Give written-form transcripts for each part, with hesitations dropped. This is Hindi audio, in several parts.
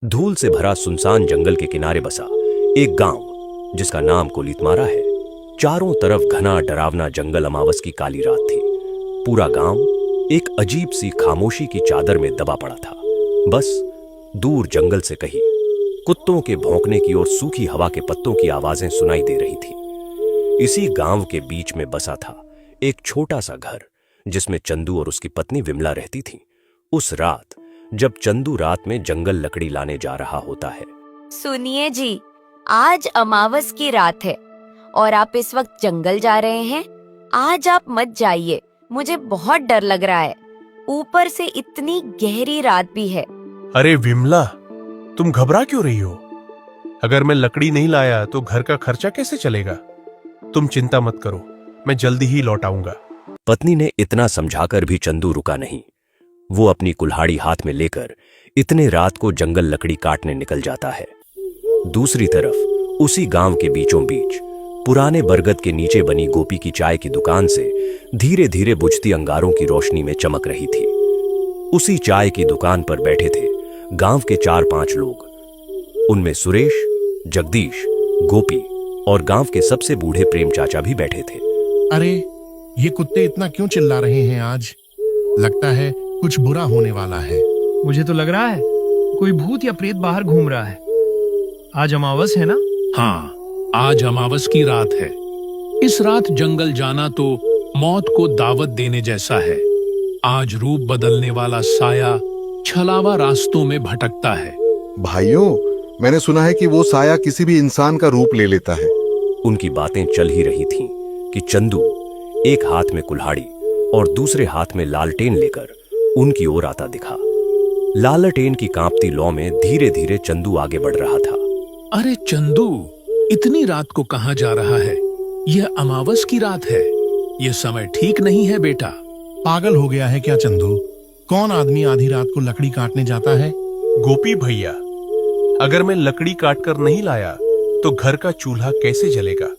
धूल से भरा सुनसान जंगल के किनारे बसा एक गांव जिसका नाम कोलीतमारा है। चारों तरफ घना डरावना जंगल, अमावस की काली रात थी। पूरा गांव एक अजीब सी खामोशी की चादर में दबा पड़ा था। बस दूर जंगल से कहीं कुत्तों के भौंकने की और सूखी हवा के पत्तों की आवाजें सुनाई दे रही थी। इसी गांव के बीच में बसा था एक छोटा सा घर जिसमें चंदू और उसकी पत्नी विमला रहती थी। उस रात जब चंदू रात में जंगल लकड़ी लाने जा रहा होता है। सुनिए जी, आज अमावस की रात है और आप इस वक्त जंगल जा रहे हैं। आज आप मत जाइए, मुझे बहुत डर लग रहा है। ऊपर से इतनी गहरी रात भी है। अरे विमला, तुम घबरा क्यों रही हो? अगर मैं लकड़ी नहीं लाया तो घर का खर्चा कैसे चलेगा? तुम चिंता मत करो, मैं जल्दी ही लौट आऊंगा। पत्नी ने इतना समझाकर भी चंदू रुका नहीं। वो अपनी कुल्हाड़ी हाथ में लेकर इतने रात को जंगल लकड़ी काटने निकल जाता है। दूसरी तरफ उसी गांव के बीचों बीच पुराने बरगद के नीचे बनी गोपी की चाय की दुकान से धीरे धीरे बुझती अंगारों की रोशनी में चमक रही थी। उसी चाय की दुकान पर बैठे थे गांव के 4-5 लोग। उनमें सुरेश, जगदीश, गोपी और गांव के सबसे बूढ़े प्रेम चाचा भी बैठे थे। अरे ये कुत्ते इतना क्यों चिल्ला रहे हैं आज? लगता है कुछ बुरा होने वाला है। मुझे तो लग रहा है कोई भूत या प्रेत बाहर घूम रहा है। आज अमावस है ना? हाँ, आज अमावस की रात है। इस रात जंगल जाना तो मौत को दावत देने जैसा है। आज रूप बदलने वाला साया छलावा रास्तों में भटकता है। भाइयों, मैंने सुना है कि वो साया किसी भी इंसान का रूप ले लेता है। उनकी बातें चल ही रही थीं कि चंदू एक हाथ में कुल्हाड़ी और दूसरे हाथ में लालटेन लेकर उनकी ओर आता दिखा। लालटेन की कांपती लौ में धीरे धीरे चंदू आगे बढ़ रहा था। अरे चंदू, इतनी रात को कहां जा रहा है? यह अमावस की रात है। यह समय ठीक नहीं है बेटा। पागल हो गया है क्या चंदू? कौन आदमी आधी रात को लकड़ी काटने जाता है? गोपी भैया, अगर मैं लकड़ी काटकर नहीं लाया तो घर का चूल्हा कैसे जलेगा?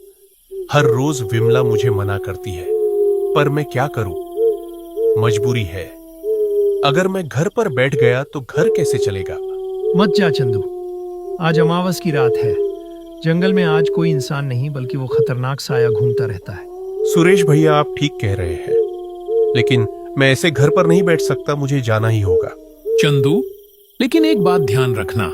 हर रोज विमला मुझे मना करती है, पर मैं क्या करूं? मजबूरी है। अगर मैं घर पर बैठ गया तो घर कैसे चलेगा? मत जा चंदू, आज अमावस की रात है। जंगल में आज कोई इंसान नहीं बल्कि वो खतरनाक साया घूमता रहता है। सुरेश भैया, आप ठीक कह रहे हैं, लेकिन मैं ऐसे घर पर नहीं बैठ सकता। मुझे जाना ही होगा। चंदू, लेकिन एक बात ध्यान रखना,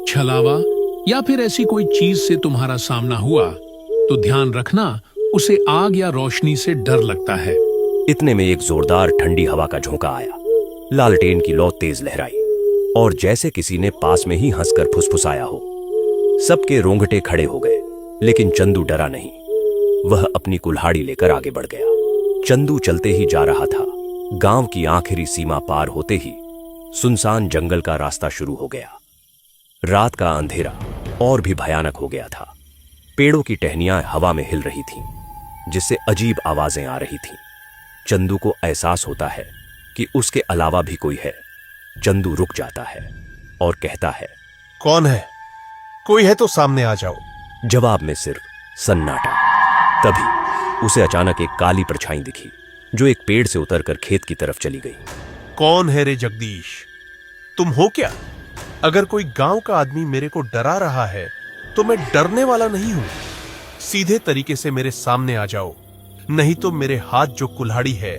छलावा या फिर ऐसी कोई चीज से तुम्हारा सामना हुआ तो ध्यान रखना उसे आग या रोशनी से डर लगता है। इतने में एक जोरदार ठंडी हवा का झोंका आया। लालटेन की लौ तेज लहराई और जैसे किसी ने पास में ही हंसकर फुसफुसाया हो। सबके रोंगटे खड़े हो गए, लेकिन चंदू डरा नहीं। वह अपनी कुल्हाड़ी लेकर आगे बढ़ गया। चंदू चलते ही जा रहा था। गांव की आखिरी सीमा पार होते ही सुनसान जंगल का रास्ता शुरू हो गया। रात का अंधेरा और भी भयानक हो गया था। पेड़ों की टहनियां हवा में हिल रही थीं, जिससे अजीब आवाजें आ रही थीं। चंदू को एहसास होता है कि उसके अलावा भी कोई है। चंदू रुक जाता है और कहता है, कौन है? कोई है तो सामने आ जाओ। जवाब में सिर्फ सन्नाटा। तभी उसे अचानक एक काली परछाई दिखी जो एक पेड़ से उतरकर खेत की तरफ चली गई। कौन है रे जगदीश? तुम हो क्या? अगर कोई गांव का आदमी मेरे को डरा रहा है तो मैं डरने वाला नहीं हूं। सीधे तरीके से मेरे सामने आ जाओ, नहीं तो मेरे हाथ जो कुल्हाड़ी है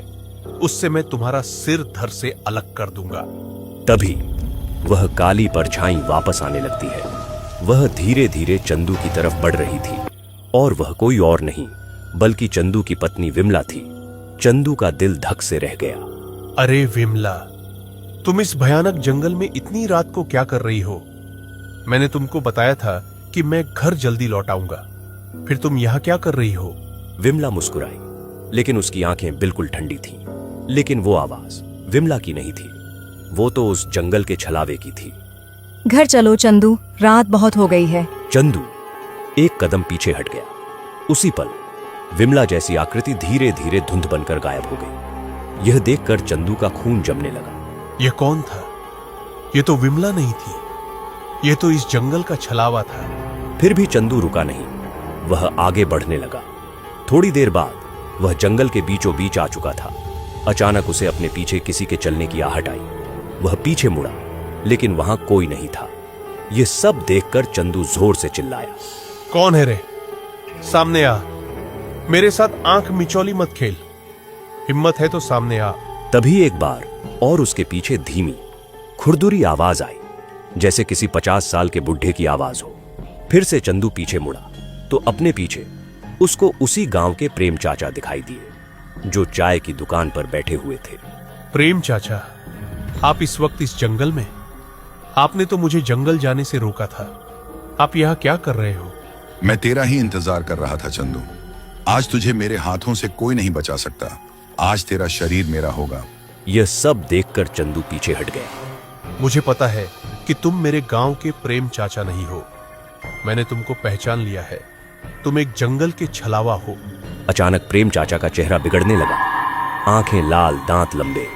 उससे मैं तुम्हारा सिर धड़ से अलग कर दूंगा। तभी वह काली परछाई वापस आने लगती है। वह धीरे धीरे चंदू की तरफ बढ़ रही थी और वह कोई और नहीं बल्कि चंदू की पत्नी विमला थी। चंदू का दिल धक से रह गया। अरे विमला, तुम इस भयानक जंगल में इतनी रात को क्या कर रही हो? मैंने तुमको बताया था कि मैं घर जल्दी लौट आऊंगा, फिर तुम यहां क्या कर रही हो? विमला मुस्कुराई, लेकिन उसकी आंखें बिल्कुल ठंडी थीं। लेकिन वो आवाज विमला की नहीं थी, वो तो उस जंगल के छलावे की थी। घर चलो चंदू, रात बहुत हो गई है। चंदू एक कदम पीछे हट गया। उसी पल विमला जैसी आकृति धीरे धीरे धुंध बनकर गायब हो गई। यह देखकर चंदू का खून जमने लगा। यह कौन था? यह तो विमला नहीं थी, यह तो इस जंगल का छलावा था। फिर भी चंदू रुका नहीं, वह आगे बढ़ने लगा। थोड़ी देर बाद वह जंगल के बीचों बीच आ चुका था। अचानक उसे अपने पीछे किसी के चलने की आहट आई। वह पीछे मुड़ा, लेकिन वहां कोई नहीं था। ये सब देखकर चंदू जोर से चिल्लाया। कौन है रे? सामने आ। मेरे साथ आंख मिचौली मत खेल। हिम्मत है तो सामने आ। तभी एक बार और उसके पीछे धीमी खुरदुरी आवाज आई, जैसे किसी 50 साल के बुढ़े की आवाज हो। फिर से चंदू पीछे मुड़ा तो अपने पीछे उसको उसी गांव के प्रेम चाचा दिखाई दिए, जो चाय की दुकान पर बैठे हुए थे। प्रेम चाचा, आप इस वक्त इस जंगल में? आपने तो मुझे जंगल जाने से रोका था। आप यहाँ क्या कर रहे हो? मैं तेरा ही इंतजार कर रहा था चंदू। आज तुझे मेरे हाथों से कोई नहीं बचा सकता। आज तेरा शरीर मेरा होगा। यह सब देखकर चंदू पीछे हट गया। मुझे पता है कि तुम मेरे गांव के प्रेम चाचा नहीं हो। मैंने तुमको पहचान लिया है। तुम एक जंगल के छलावा हो। अचानक प्रेम चाचा का चेहरा बिगड़ने लगा। आंखें लाल, दांत लंबे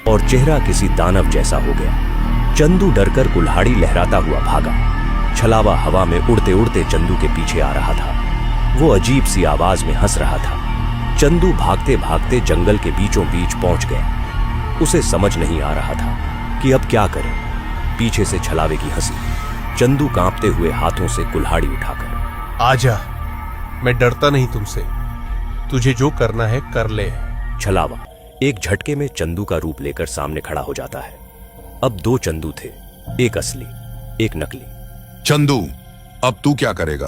और चेहरा किसी दानव जैसा हो गया। चंदू डरकर कुल्हाड़ी लहराता हुआ भागा। छलावा हवा में उड़ते उड़ते चंदू के पीछे आ रहा था। वो अजीब सी आवाज में हंस रहा था। चंदू भागते भागते जंगल के बीचों बीच पहुंच गया। उसे समझ नहीं आ रहा था कि अब क्या करे। पीछे से छलावे की हंसी। चंदू कांपते हुए हाथों से कुल्हाड़ी उठाकर, आजा, मैं डरता नहीं तुमसे। तुझे जो करना है कर ले। छलावा एक झटके में चंदू का रूप लेकर सामने खड़ा हो जाता है। अब 2 चंदू थे, एक असली, एक नकली। चंदू, अब तू क्या करेगा?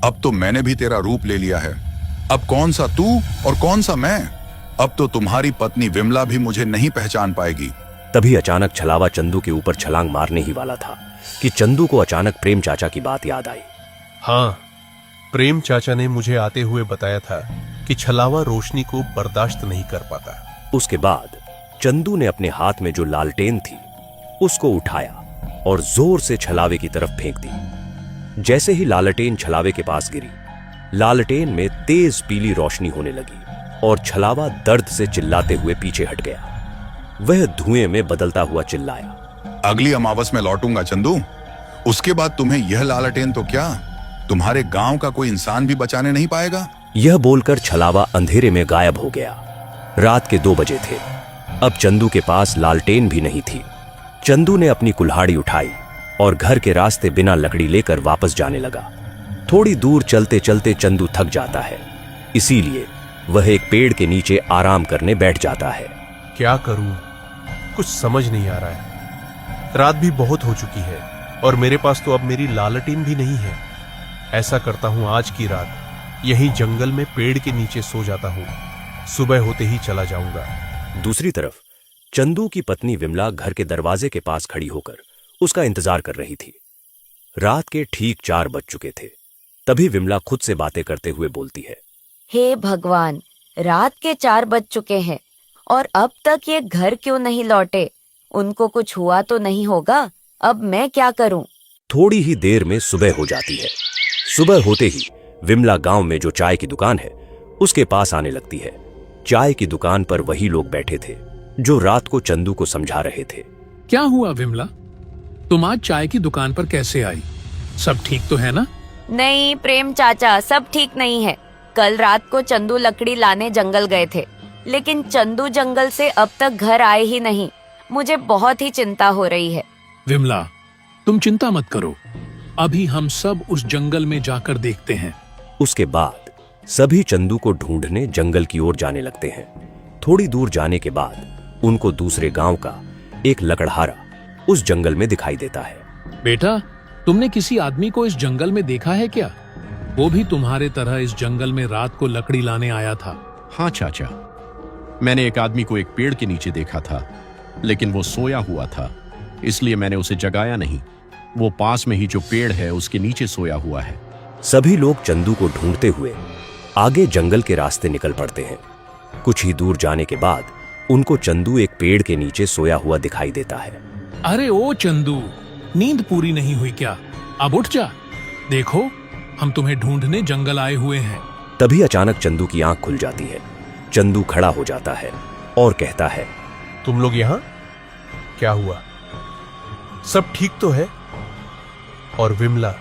अब तो मैंने भी तेरा रूप ले लिया है। अब कौन सा तू और कौन सा मैं? अब तो तुम्हारी पत्नी विमला भी मुझे नहीं पहचान पाएगी। तभी अचानक छलावा चंदू के ऊपर छलांग मारने ही वाला था कि चंदू को अचानक प्रेम चाचा की बात याद आई। हाँ, प्रेम चाचा ने मुझे आते हुए बताया था कि छलावा रोशनी को बर्दाश्त नहीं कर पाता। उसके बाद चंदू ने अपने हाथ में जो लालटेन थी उसको उठाया और जोर से छलावे की तरफ फेंक दी। जैसे ही लालटेन छलावे के पास गिरी, लालटेन में तेज पीली रोशनी होने लगी और छलावा दर्द से चिल्लाते हुए पीछे हट गया। वह धुएं में बदलता हुआ चिल्लाया, अगली अमावस में लौटूंगा चंदू। उसके बाद तुम्हें यह लालटेन तो क्या, तुम्हारे गांव का कोई इंसान भी बचाने नहीं पाएगा। यह बोलकर छलावा अंधेरे में गायब हो गया। रात के 2 बजे थे। अब चंदू के पास लालटेन भी नहीं थी। चंदू ने अपनी कुल्हाड़ी उठाई और घर के रास्ते बिना लकड़ी लेकर वापस जाने लगा। थोड़ी दूर चलते चलते चंदू थक जाता है, इसीलिए वह एक पेड़ के नीचे आराम करने बैठ जाता है। क्या करूं, कुछ समझ नहीं आ रहा है। रात भी बहुत हो चुकी है और मेरे पास तो अब मेरी लालटेन भी नहीं है। ऐसा करता हूं, आज की रात यहीं जंगल में पेड़ के नीचे सो जाता हूं। सुबह होते ही चला जाऊंगा। दूसरी तरफ चंदू की पत्नी विमला घर के दरवाजे के पास खड़ी होकर उसका इंतजार कर रही थी। रात के ठीक 4 बज चुके थे। तभी विमला खुद से बातें करते हुए बोलती है, हे भगवान, रात के 4 बज चुके हैं और अब तक ये घर क्यों नहीं लौटे? उनको कुछ हुआ तो नहीं होगा? अब मैं क्या करूं? थोड़ी ही देर में सुबह हो जाती है। सुबह होते ही विमला गांव में जो चाय की दुकान है उसके पास आने लगती है। चाय की दुकान पर वही लोग बैठे थे जो रात को चंदू को समझा रहे थे। क्या हुआ विमला, तुम आज चाय की दुकान पर कैसे आई? सब ठीक तो है ना? नहीं प्रेम चाचा, सब ठीक नहीं है। कल रात को चंदू लकड़ी लाने जंगल गए थे, लेकिन चंदू जंगल से अब तक घर आए ही नहीं। मुझे बहुत ही चिंता हो रही है। विमला, तुम चिंता मत करो, अभी हम सब उस जंगल में जाकर देखते हैं। उसके बाद सभी चंदू को ढूंढने जंगल की ओर जाने लगते हैं। थोड़ी दूर जाने के बाद उनको दूसरे गांव का एक लकड़हारा उस जंगल में दिखाई देता है। बेटा, तुमने किसी आदमी को इस जंगल में देखा है क्या? वो भी तुम्हारे तरह इस जंगल में रात को लकड़ी लाने आया था। हाँ चाचा, मैंने एक आदमी को एक पेड़ के नीचे देखा था, लेकिन वो सोया हुआ था, इसलिए मैंने उसे जगाया नहीं। वो पास में ही जो पेड़ है उसके नीचे सोया हुआ है। सभी लोग चंदू को ढूंढते हुए आगे जंगल के रास्ते निकल पड़ते हैं। कुछ ही दूर जाने के बाद उनको चंदू एक पेड़ के नीचे सोया हुआ दिखाई देता है। अरे ओ चंदू, नींद पूरी नहीं हुई क्या? अब उठ जा, देखो हम तुम्हें ढूंढने जंगल आए हुए हैं। तभी अचानक चंदू की आंख खुल जाती है। चंदू खड़ा हो जाता है और कहता है, तुम लोग यहाँ? क्या हुआ? सब ठीक तो है? और विमला,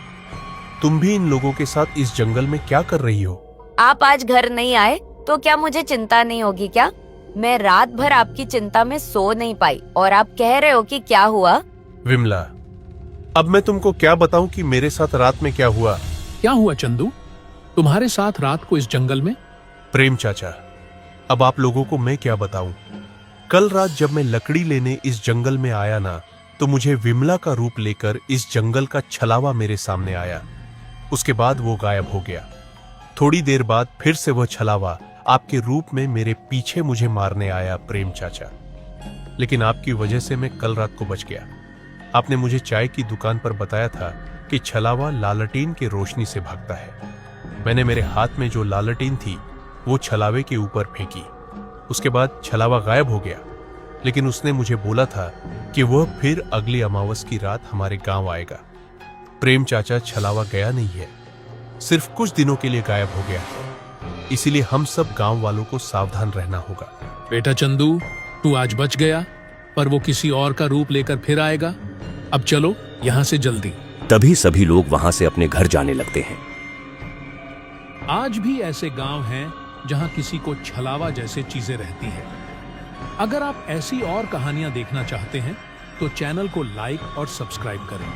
तुम भी इन लोगों के साथ इस जंगल में क्या कर रही हो? आप आज घर नहीं आए तो क्या मुझे चिंता नहीं होगी क्या? मैं रात भर आपकी चिंता में सो नहीं पाई और आप कह रहे हो कि क्या हुआ? विमला, अब मैं तुमको क्या बताऊं कि मेरे साथ रात में क्या हुआ। क्या हुआ चंदू? तुम्हारे साथ रात को इस जंगल में? प्रेम चाचा, अब आप लोगों को मैं क्या बताऊं। कल रात जब मैं लकड़ी लेने इस जंगल में आया ना, तो मुझे विमला का रूप लेकर इस जंगल का छलावा मेरे सामने आया। उसके बाद वो गायब हो गया। थोड़ी देर बाद फिर से वह छलावा आपके रूप में मेरे पीछे मुझे मारने आया प्रेम चाचा। लेकिन आपकी वजह से मैं कल रात को बच गया। आपने मुझे चाय की दुकान पर बताया था कि छलावा लालटेन की रोशनी से भागता है। मैंने मेरे हाथ में जो लालटेन थी वो छलावे के ऊपर फेंकी। उसके बाद छलावा गायब हो गया, लेकिन उसने मुझे बोला था कि वह फिर अगली अमावस की रात हमारे गांव आएगा। प्रेम चाचा, छलावा गया नहीं है, सिर्फ कुछ दिनों के लिए गायब हो गया है। इसीलिए हम सब गांव वालों को सावधान रहना होगा। बेटा चंदू, तू आज बच गया, पर वो किसी और का रूप लेकर फिर आएगा। अब चलो यहाँ से जल्दी। तभी सभी लोग वहां से अपने घर जाने लगते हैं। आज भी ऐसे गांव हैं जहां किसी को छलावा जैसे चीजें रहती हैं। अगर आप ऐसी और कहानियां देखना चाहते हैं तो चैनल को लाइक और सब्सक्राइब करें।